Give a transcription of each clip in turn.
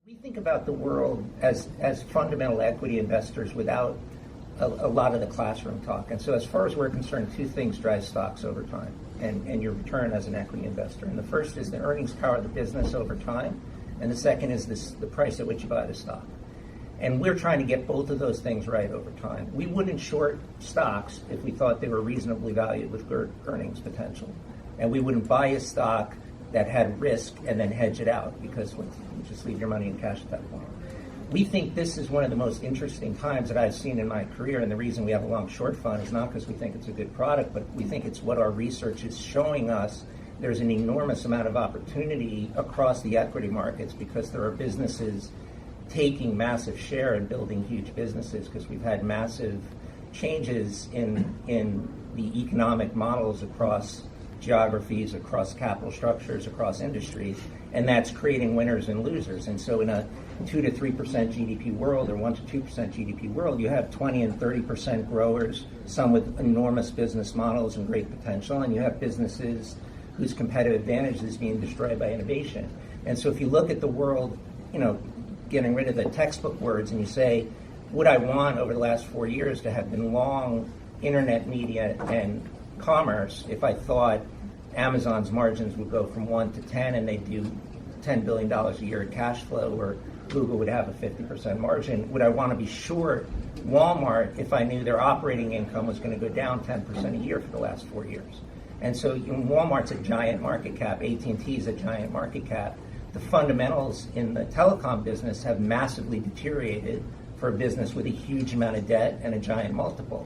We think about the world as fundamental equity investors without a lot of the classroom talk. And so as far as we're concerned, two things drive stocks over time and your return as an equity investor. And the first is the earnings power of the business over time. And the second is the price at which you buy the stock. And we're trying to get both of those things right over time. We wouldn't short stocks if we thought they were reasonably valued with good earnings potential. And we wouldn't buy a stock that had risk and then hedge it out, because you just leave your money in cash at that point. We think this is one of the most interesting times that I've seen in my career, and the reason we have a long short fund is not because we think it's a good product, but we think it's what our research is showing us. There's an enormous amount of opportunity across the equity markets because there are businesses taking massive share and building huge businesses, because we've had massive changes in the economic models across geographies, across capital structures, across industries, and that's creating winners and losers. And so in a 2 to 3% GDP world or 1 to 2% GDP world, you have 20 and 30% growers, some with enormous business models and great potential, and you have businesses whose competitive advantage is being destroyed by innovation. And so if you look at the world, getting rid of the textbook words, and you say, would I want over the last 4 years to have been long internet media and commerce if I thought Amazon's margins would go from 1 to 10 and they'd do $10 billion a year in cash flow, or Google would have a 50% margin? Would I want to be short Walmart if I knew their operating income was going to go down 10% a year for the last 4 years? And so Walmart's a giant market cap, AT&T is a giant market cap. The fundamentals in the telecom business have massively deteriorated for a business with a huge amount of debt and a giant multiple.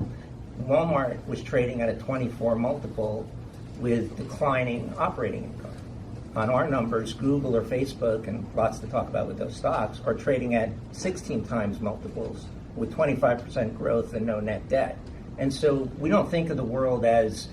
Walmart was trading at a 24 multiple with declining operating income. On our numbers, Google or Facebook, and lots to talk about with those stocks, are trading at 16 times multiples with 25% growth and no net debt. And so we don't think of the world as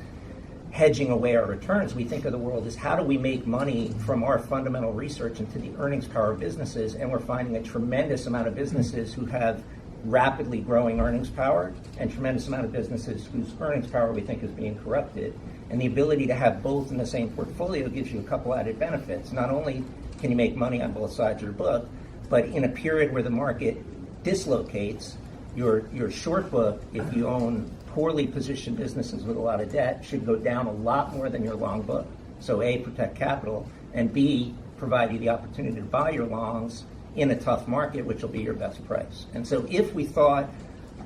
hedging away our returns. We think of the world as how do we make money from our fundamental research into the earnings power of businesses, and we're finding a tremendous amount of businesses who have rapidly growing earnings power and tremendous amount of businesses whose earnings power we think is being corrupted. And the ability to have both in the same portfolio gives you a couple added benefits. Not only can you make money on both sides of your book, but in a period where the market dislocates, your short book, if you own poorly positioned businesses with a lot of debt, should go down a lot more than your long book. So A, protect capital, and B, provide you the opportunity to buy your longs in a tough market, which will be your best price. And so if we thought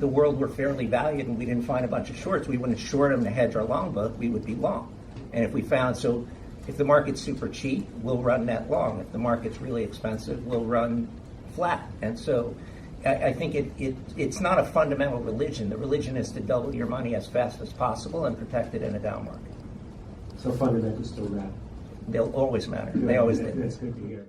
the world were fairly valued and we didn't find a bunch of shorts, we wouldn't short them to hedge our long book, we would be long. And if we found, so if the market's super cheap, we'll run net long. If the market's really expensive, we'll run flat. And so I think it's not a fundamental religion. The religion is to double your money as fast as possible and protect it in a down market. So fundamentals still matter. They'll always matter. Good. They always did. That's good to hear.